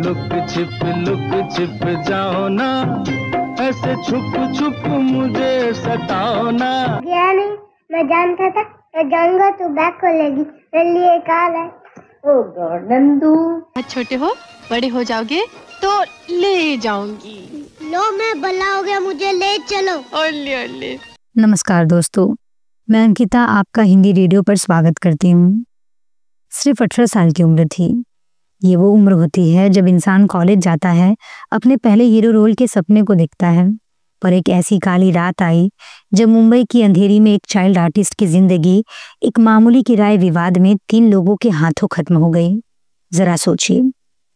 Look छिप जाओ ना, ऐसे छुप छुप मुझे सताओ ना। गया नहीं, मैं जानता था तो जाऊंगा तो बैग खोलेगी, मेरे लिए काल है। ओ गॉड नंदू, छोटे हो बड़े हो जाओगे तो ले जाऊंगी। लो मैं बल्ला हो गया, मुझे ले चलो। ओले ओले। नमस्कार दोस्तों, मैं अंकिता आपका हिंदी रेडियो पर स्वागत करती हूँ। सिर्फ 18 साल की उम्र थी। ये वो उम्र होती है जब इंसान कॉलेज जाता है, अपने पहले हीरो रोल के सपने को देखता है। पर एक ऐसी काली रात आई जब मुंबई की अंधेरी में एक चाइल्ड आर्टिस्ट की जिंदगी एक मामूली किराए विवाद में 3 लोगों के हाथों खत्म हो गई। जरा सोचिए,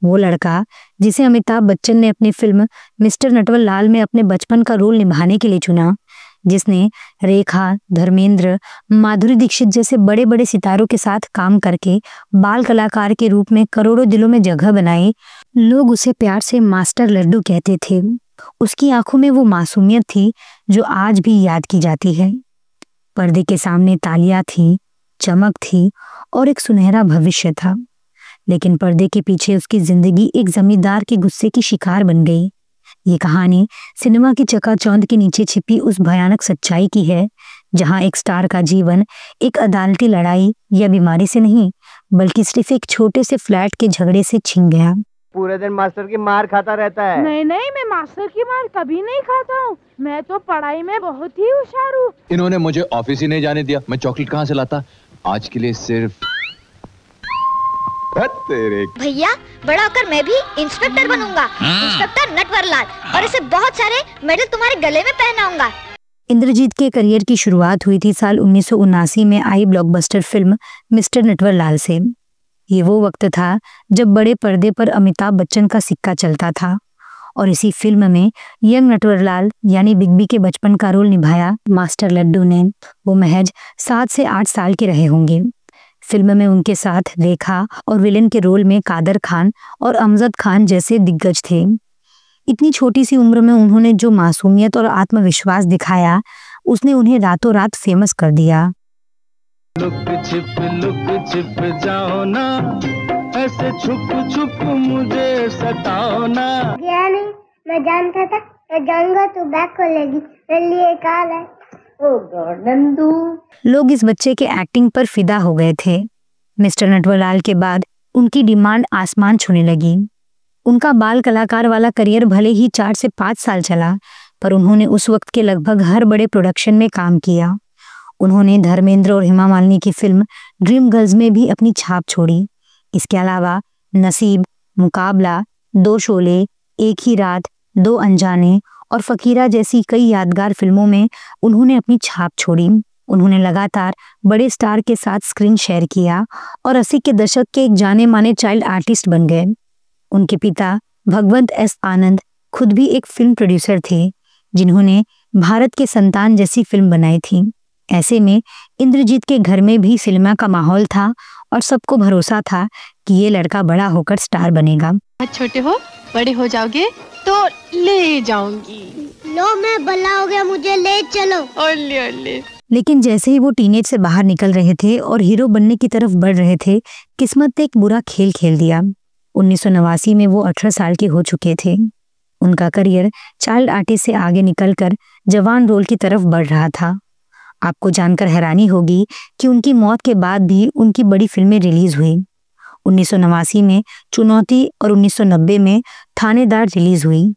वो लड़का जिसे अमिताभ बच्चन ने अपनी फिल्म मिस्टर नटवरलाल में अपने बचपन का रोल निभाने के लिए चुना, जिसने रेखा, धर्मेंद्र, माधुरी दीक्षित जैसे बड़े बड़े सितारों के साथ काम करके बाल कलाकार के रूप में करोड़ों दिलों में जगह बनाई, लोग उसे प्यार से मास्टर लड्डू कहते थे। उसकी आंखों में वो मासूमियत थी जो आज भी याद की जाती है। पर्दे के सामने तालियां थी, चमक थी और एक सुनहरा भविष्य था, लेकिन पर्दे के पीछे उसकी जिंदगी एक जमींदार के गुस्से की शिकार बन गई। ये कहानी सिनेमा की चकाचौंध के नीचे छिपी उस भयानक सच्चाई की है, जहां एक स्टार का जीवन एक अदालती लड़ाई या बीमारी से नहीं, बल्कि सिर्फ एक छोटे से फ्लैट के झगड़े से छिन गया। पूरे दिन मास्टर की मार खाता रहता है। नहीं, मैं मास्टर की मार कभी नहीं खाता हूँ। मैं तो पढ़ाई में बहुत ही होशियार हूँ। इन्होंने मुझे ऑफिस ही नहीं जाने दिया। मैं चॉकलेट कहाँ से लाता? आज के लिए सिर्फ तेरे। भैया, बड़ा होकर मैं भी इंस्पेक्टर बनूंगा, इंस्पेक्टर नटवरलाल, और इसे बहुत सारे मेडल तुम्हारे गले में पहनाऊंगा। इंद्रजीत के करियर की शुरुआत हुई थी साल 1979 में आई ब्लॉकबस्टर फिल्म मिस्टर नटवरलाल से। ये वो वक्त था जब बड़े पर्दे पर अमिताभ बच्चन का सिक्का चलता था, और इसी फिल्म में यंग नटवरलाल यानी बिग बी के बचपन का रोल निभाया मास्टर लड्डू ने। वो महज 7 से 8 साल के रहे होंगे। फिल्म में उनके साथ रेखा और विलेन के रोल में कादर खान और अमजद खान जैसे दिग्गज थे। इतनी छोटी सी उम्र में उन्होंने जो मासूमियत और आत्मविश्वास दिखाया, उसने उन्हें रातों रात फेमस कर दिया। लुक छिप जाओ ना, ऐसे छुप छुप मुझे सताओ ना। गया नहीं, मैं जानता था तो जाऊंगा तो बैग खोलेगी, मेरे लिए काल है। ओ गॉड नंदू। लोग इस बच्चे के एक्टिंग पर फिदा हो गए थे। मिस्टर नटवरलाल के बाद उनकी डिमांड आसमान छूने लगी। उनका बाल कलाकार वाला करियर भले ही 4 से 5 साल चला, पर उन्होंने उस वक्त के लगभग हर बड़े प्रोडक्शन में काम किया। उन्होंने धर्मेंद्र और हेमा मालिनी की फिल्म ड्रीम गर्ल्स में भी अपनी छाप छोड़ी। इसके अलावा नसीब, मुकाबला, 2 शोले, एक ही रात, 2 अनजाने और फकीरा जैसी कई यादगार फिल्मों में उन्होंने अपनी छाप छोड़ी। उन्होंने लगातार बड़े स्टार के साथ स्क्रीन शेयर किया और 80 के दशक के एक जाने माने चाइल्ड आर्टिस्ट बन गए। उनके पिता भगवंत एस आनंद खुद भी एक फिल्म प्रोड्यूसर थे, जिन्होंने भारत के संतान जैसी फिल्म बनाई थी। ऐसे में इंद्रजीत के घर में भी सिनेमा का माहौल था और सबको भरोसा था कि ये लड़का बड़ा होकर स्टार बनेगा। छोटे हो बड़े हो जाओगे तो ले जाऊंगी। लो मैं बल्ला हो गया, मुझे ले चलो। ओले ओले। लेकिन जैसे ही वो टीनेज से बाहर निकल रहे थे और हीरो बनने की तरफ बढ़ रहे थे, किस्मत ने एक बुरा खेल खेल दिया। 1989 में वो 18 साल के हो चुके थे। उनका करियर चाइल्ड आर्टिस्ट से आगे निकलकर जवान रोल की तरफ बढ़ रहा था। आपको जानकर हैरानी होगी कि उनकी मौत के बाद भी उनकी बड़ी फिल्में रिलीज हुई। 1989 में चुनौती और 1990 में थानेदार रिलीज हुई।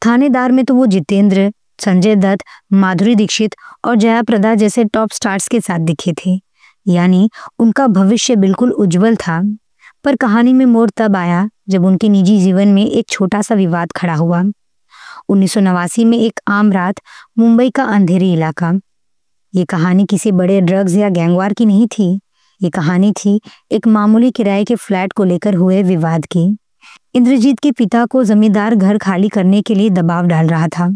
थानेदार में तो वो जितेंद्र, संजय दत्त, माधुरी दीक्षित और जया प्रदा जैसे टॉप स्टार्स के साथ दिखे थे, यानी उनका भविष्य बिल्कुल उज्जवल था। पर कहानी में मोड़ तब आया जब उनके निजी जीवन में एक छोटा सा विवाद खड़ा हुआ। 1989 में एक आम रात, मुंबई का अंधेरी इलाका। ये कहानी किसी बड़े ड्रग्स या गैंगवार की नहीं थी। ये कहानी थी एक मामूली किराए के फ्लैट को लेकर हुए विवाद की। इंद्रजीत के पिता को जमींदार घर खाली करने के लिए दबाव डाल रहा था।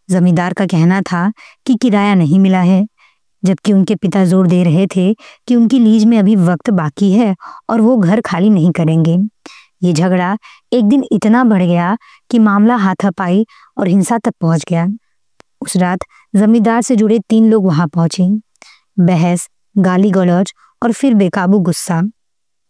जमींदार का कहना था कि किराया नहीं मिला है, जबकि उनके पिता जोर दे रहे थे कि उनकी लीज में अभी वक्त बाकी है और वो घर खाली नहीं करेंगे। ये झगड़ा एक दिन इतना बढ़ गया कि मामला हाथापाई और हिंसा तक पहुंच गया। उस रात जमींदार से जुड़े 3 लोग वहां पहुंचे। बहस, गाली गलौज और फिर बेकाबू गुस्सा।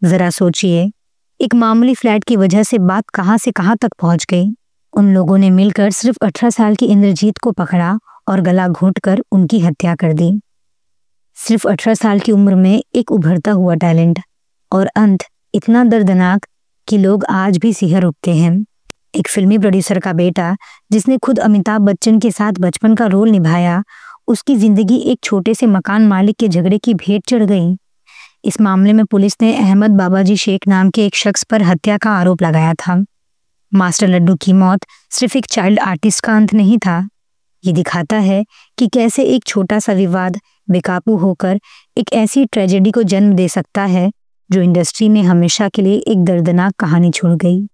जरा सोचिए, एक मामूली फ्लैट की वजह से बात कहां से कहां तक पहुंच गई। उन लोगों ने मिलकर सिर्फ 18 साल की इंद्रजीत को पकड़ा और गला घोंटकर उनकी हत्या कर दी। सिर्फ 18 साल की उम्र में एक उभरता हुआ टैलेंट, और अंत इतना दर्दनाक कि लोग आज भी सिहर उठते हैं। एक फिल्मी प्रोड्यूसर का बेटा जिसने खुद अमिताभ बच्चन के साथ बचपन का रोल निभाया, उसकी जिंदगी एक छोटे से मकान मालिक के झगड़े की भेंट चढ़ गई। इस मामले में पुलिस ने अहमद बाबाजी शेख नाम के एक शख्स पर हत्या का आरोप लगाया था। मास्टर लड्डू की मौत सिर्फ एक चाइल्ड आर्टिस्ट का अंत नहीं था, ये दिखाता है कि कैसे एक छोटा सा विवाद बेकाबू होकर एक ऐसी ट्रेजेडी को जन्म दे सकता है जो इंडस्ट्री में हमेशा के लिए एक दर्दनाक कहानी छोड़ गई।